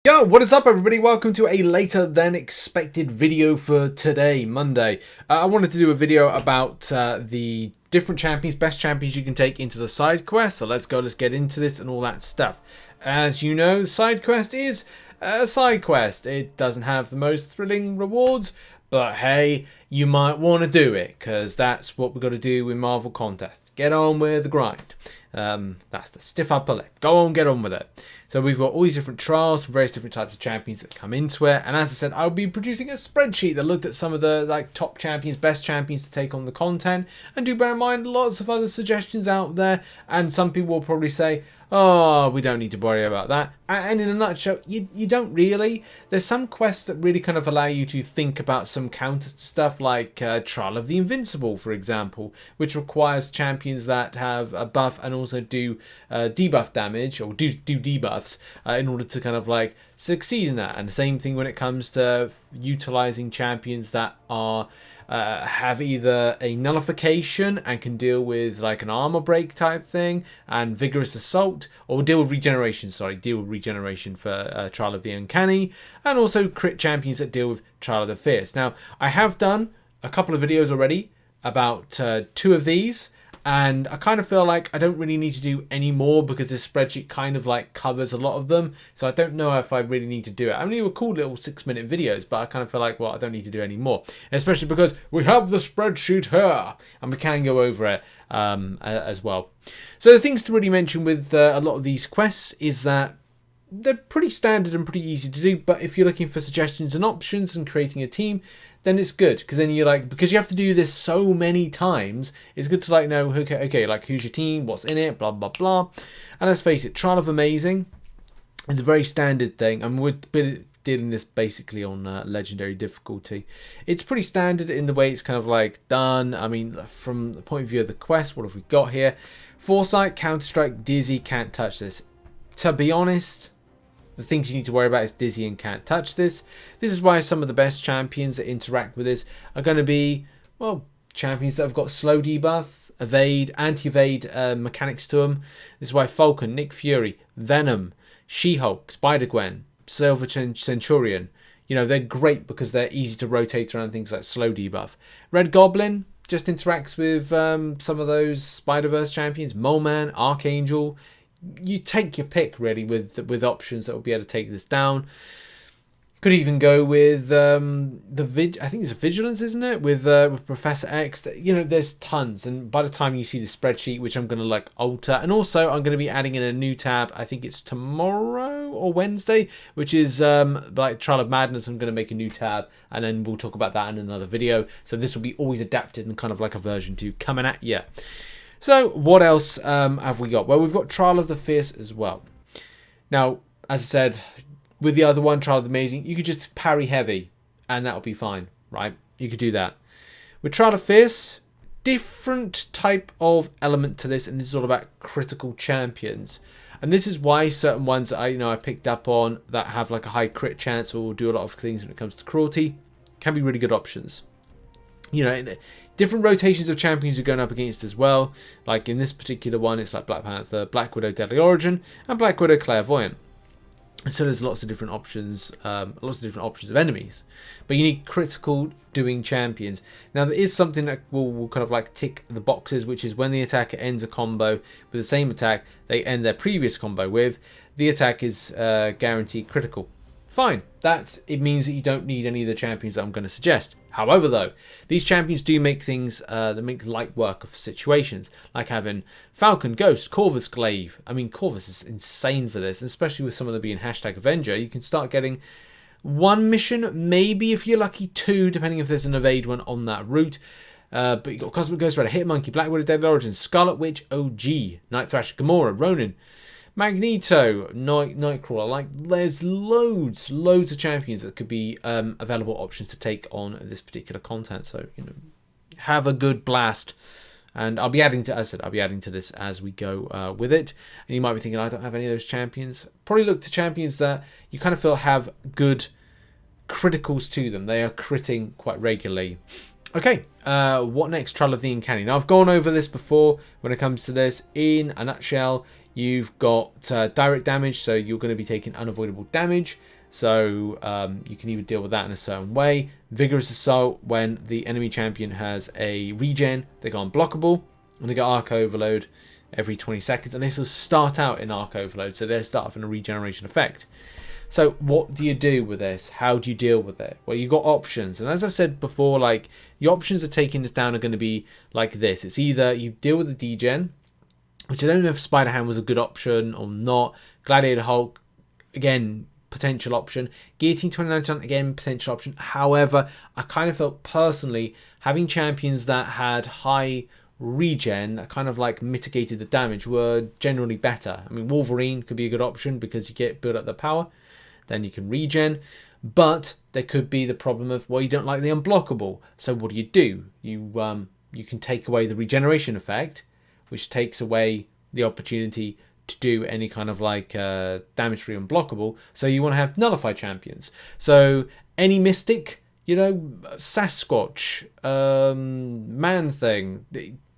Yo, what is up everybody? Welcome to a later than expected video for today, Monday. I wanted to do a video about the different champions, best champions you can take into the side quest. So let's get into this and all that stuff. As you know, the side quest is a side quest. It doesn't have the most thrilling rewards, but hey, you might want to do it because that's what we've got to do with Marvel contests. Get on with the grind. That's the stiff upper lip. Go on, get on with it. So we've got all these different trials for various different types of champions that come into it. And as I said, I'll be producing a spreadsheet that looked at some of the top champions, best champions to take on the content. And do bear in mind, lots of other suggestions out there. And some people will probably say, oh, we don't need to worry about that. And in a nutshell, you don't really. There's some quests that really kind of allow you to think about some counter stuff like Trial of the Invincible, for example, which requires champions that have a buff and also do debuff damage or do debuffs in order to kind of like succeed in that. And the same thing when it comes to utilizing champions that are have either a nullification and can deal with like an armor break type thing and vigorous assault, or deal with regeneration for Trial of the Uncanny, and also crit champions that deal with Trial of the Fierce. Now I have done a couple of videos already about two of these, and I kind of feel like I don't really need to do any more because this spreadsheet kind of like covers a lot of them. So I don't know if I really need to do it. I mean, they were cool little 6-minute videos, but I kind of feel like, well, I don't need to do any more. Especially because we have the spreadsheet here and we can go over it as well. So the things to really mention with a lot of these quests is that they're pretty standard and pretty easy to do. But if you're looking for suggestions and options and creating a team, then it's good, because then you're like, because you have to do this so many times, it's good to like know, okay, like who's your team, what's in it, blah blah blah. And let's face it, Trial of Amazing is a very standard thing, and we're dealing this basically on legendary difficulty. It's pretty standard in the way it's kind of like done. I mean, from the point of view of the quest, what have we got here? Foresight, Counter-Strike, Dizzy, can't touch this. To be honest, the things you need to worry about is Dizzy and can't touch this. This is why some of the best champions that interact with this are going to be, well, champions that have got slow debuff, evade, anti-evade mechanics to them. This is why Falcon, Nick Fury, Venom, She-Hulk, Spider-Gwen, Silver Centurion, you know, they're great because they're easy to rotate around things like slow debuff. Red Goblin just interacts with some of those Spider-Verse champions, Mole Man, Archangel. You take your pick really with options that will be able to take this down. Could even go with I think it's a Vigilance, isn't it? With Professor X. You know, there's tons, and by the time you see the spreadsheet, which I'm going to like alter, and also I'm going to be adding in a new tab. I think it's tomorrow or Wednesday, which is like Trial of Madness. I'm going to make a new tab, and then we'll talk about that in another video. So this will be always adapted and kind of like a version 2 coming at you. So what else have we got? Well, we've got Trial of the Fierce as well. Now, as I said, with the other one, Trial of the Amazing, you could just parry heavy and that'll be fine, right? You could do that. With Trial of Fierce, different type of element to this, and this is all about critical champions. And this is why certain ones that I picked up on that have like a high crit chance or do a lot of things when it comes to cruelty can be really good options. You know, different rotations of champions you're going up against as well. Like in this particular one, it's like Black Panther, Black Widow, Deadly Origin, and Black Widow, Clairvoyant. And so there's lots of different options of enemies. But you need critical doing champions. Now there is something that will kind of like tick the boxes, which is when the attacker ends a combo with the same attack they end their previous combo with, the attack is guaranteed critical. Fine, it means that you don't need any of the champions that I'm going to suggest. However, though, these champions do make things that make light work of situations, like having Falcon, Ghost, Corvus Glaive. I mean, Corvus is insane for this, and especially with some of them being #Avenger, you can start getting one mission, maybe if you're lucky 2, depending if there's an evade one on that route. But you've got Cosmic Ghost Rider, Hitmonkey, Black Widow, Deadly Origin, Scarlet Witch, OG, Night Thrasher, Gamora, Ronin, Magneto, Nightcrawler. Like, there's loads of champions that could be available options to take on this particular content. So, you know, have a good blast. And I'll be adding to, as I said, I'll be adding to this as we go with it. And you might be thinking, I don't have any of those champions. Probably look to champions that you kind of feel have good criticals to them. They are critting quite regularly. Okay, what next? Trial of the Uncanny. Now, I've gone over this before when it comes to this. In a nutshell, you've got direct damage, so you're going to be taking unavoidable damage. So you can either deal with that in a certain way. Vigorous Assault, when the enemy champion has a regen, they go unblockable, and they get Arc Overload every 20 seconds, and this will start out in Arc Overload, so they start off in a regeneration effect. So what do you do with this? How do you deal with it? Well, you've got options, and as I've said before, like, the options of taking this down are going to be like this. It's either you deal with the degen, which I don't know if Spider-Ham was a good option or not. Gladiator Hulk, again, potential option. Guillotine 29, again, potential option. However, I kind of felt personally having champions that had high regen, that kind of like mitigated the damage, were generally better. I mean, Wolverine could be a good option because you get build up the power, then you can regen. But there could be the problem of, well, you don't like the unblockable. So what do? You can take away the regeneration effect, which takes away the opportunity to do any kind of like damage free unblockable. So you want to have nullify champions. So any mystic, Sasquatch, Man Thing.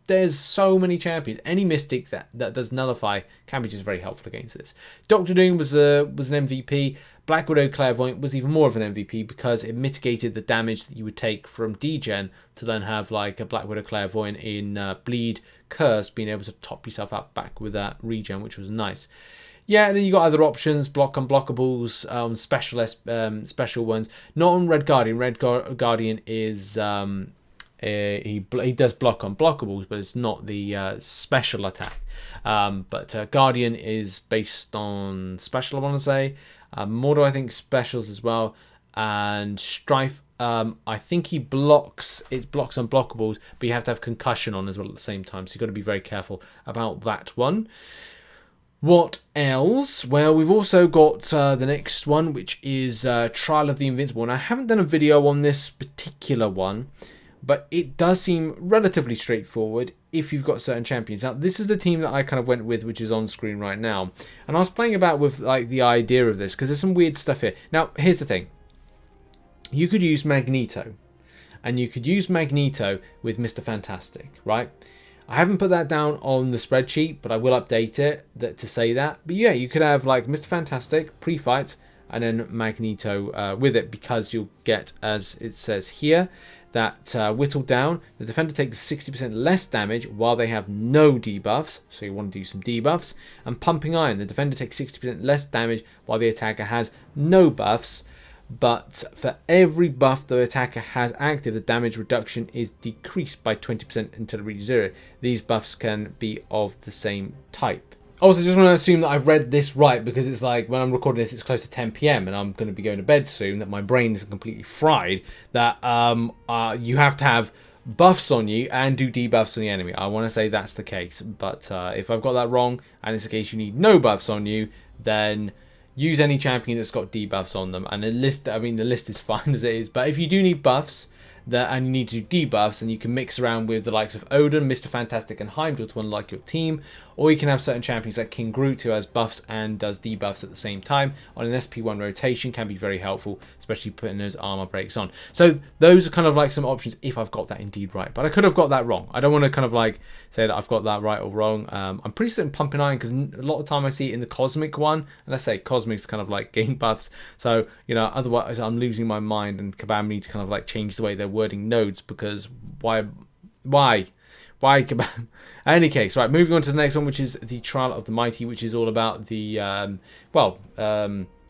There's so many champions. Any mystic that does nullify can be just very helpful against this. Doctor Doom was an MVP. Black Widow Clairvoyant was even more of an MVP because it mitigated the damage that you would take from degen to then have like a Black Widow Clairvoyant in Bleed Curse, being able to top yourself up back with that regen, which was nice. Yeah, and then you got other options, block unblockables, special ones. Not on Red Guardian. Red Guardian is he does block unblockables, but it's not the special attack. But Guardian is based on special, I want to say. Mordo, I think, specials as well. And Strife, I think he blocks unblockables, but you have to have concussion on as well at the same time. So you've got to be very careful about that one. What else? Well, we've also got the next one, which is Trial of the Invincible. And I haven't done a video on this particular one, but it does seem relatively straightforward if you've got certain champions. Now, this is the team that I kind of went with, which is on screen right now. And I was playing about with like the idea of this, because there's some weird stuff here. Now, here's the thing. You could use Magneto. And you could use Magneto with Mr. Fantastic, right? I haven't put that down on the spreadsheet, but I will update it to say that. But yeah, you could have like Mr. Fantastic pre-fights and then Magneto with it, because you'll get, as it says here, that whittled down, the defender takes 60% less damage while they have no debuffs, so you want to do some debuffs. And Pumping Iron, the defender takes 60% less damage while the attacker has no buffs, but for every buff the attacker has active, the damage reduction is decreased by 20% until it reaches 0. These buffs can be of the same type. Also, just want to assume that I've read this right, because it's like when I'm recording this, it's close to 10 PM and I'm going to be going to bed soon, that my brain is completely fried, that you have to have buffs on you and do debuffs on the enemy. I want to say that's the case, but if I've got that wrong and it's the case you need no buffs on you, then use any champion that's got debuffs on them. And the list is fine as it is, but if you do need buffs and you need to do debuffs, and you can mix around with the likes of Odin, Mr. Fantastic and Heimdall to unlock your team, or you can have certain champions like King Groot, who has buffs and does debuffs at the same time on an SP1 rotation, can be very helpful, especially putting those armor breaks on. So those are kind of like some options if I've got that indeed right, but I could have got that wrong. I don't want to kind of like say that I've got that right or wrong. I'm pretty certain Pumping Iron, because a lot of time I see it in the Cosmic one, and I say Cosmic's kind of like gain buffs, so otherwise I'm losing my mind, and Kabam need to kind of like change the way they're wording nodes, because why Kabam? In any case, right, moving on to the next one, which is the Trial of the Mighty, which is all about the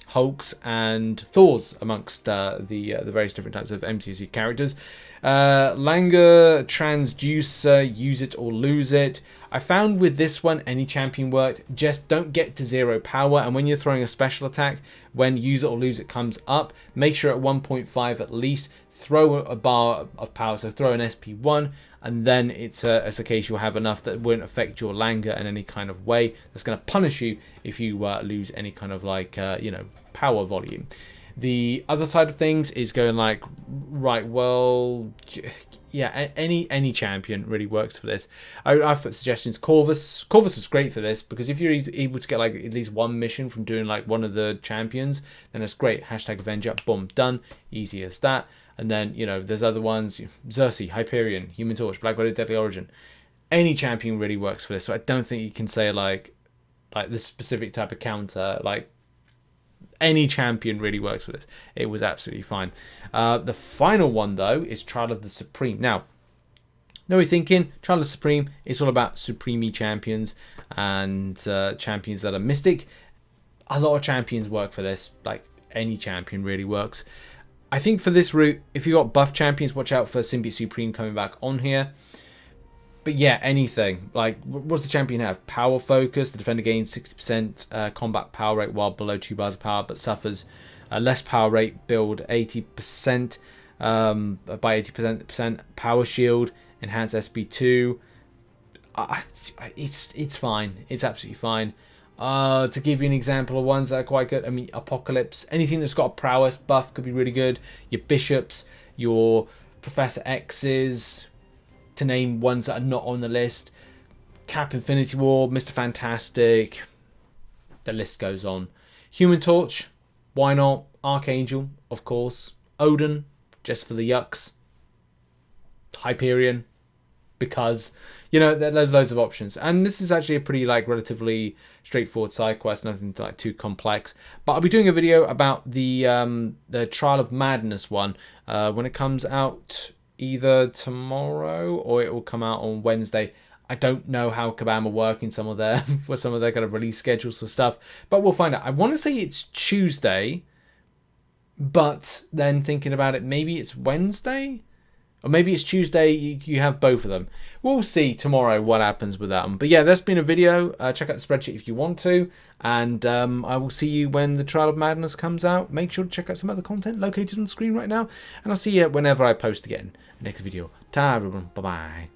Hulks and Thors amongst the various different types of MCOC characters. Langer, Transducer, use it or lose it. I found with this one, any champion worked. Just don't get to 0 power, and when you're throwing a special attack, when use it or lose it comes up, make sure at 1.5 at least, throw a bar of power, so throw an SP1, and then it's a case you'll have enough that won't affect your Langer in any kind of way. That's going to punish you if you lose any kind of like power volume. The other side of things is going like, right, well, yeah, any champion really works for this. I've put suggestions. Corvus was great for this, because if you're able to get like at least one mission from doing like one of the champions, then it's great. Hashtag Avenger, boom, done, easy as that. And then, there's other ones, Xerxes, Hyperion, Human Torch, Black Widow, Deadly Origin. Any champion really works for this, so I don't think you can say like this specific type of counter, like Any champion really works for this. It was absolutely fine. The final one, though, is Trial of the Supreme. Now, know what you're thinking? Trial of the Supreme, it's all about Supreme champions and champions that are mystic. A lot of champions work for this. Like, any champion really works. I think for this route, if you got buff champions, watch out for Symbiote Supreme coming back on here. But yeah, anything. Like, what does the champion have? Power focus. The defender gains 60% combat power rate while below 2 bars of power, but suffers less power rate. Build 80% by 80%. Power shield. Enhanced SP2. It's fine. It's absolutely fine. To give you an example of ones that are quite good, I mean, Apocalypse. Anything that's got a prowess buff could be really good. Your Bishops, your Professor X's, to name ones that are not on the list. Cap Infinity War, Mr. Fantastic. The list goes on. Human Torch, why not? Archangel, of course. Odin, just for the yucks. Hyperion, because, you know, there's loads of options. And this is actually a pretty, like, relatively straightforward side quest, nothing like too complex. But I'll be doing a video about the Trial of Madness one when it comes out either tomorrow or it will come out on Wednesday. I don't know how Kabam are working some of their kind of release schedules for stuff, but we'll find out. I want to say it's Tuesday, but then thinking about it, maybe it's Wednesday. Or maybe it's Tuesday, you have both of them. We'll see tomorrow what happens with that one. But yeah, that's been a video. Check out the spreadsheet if you want to. And I will see you when the Trial of Madness comes out. Make sure to check out some other content located on the screen right now. And I'll see you whenever I post again. Next video. Ta everyone. Bye-bye.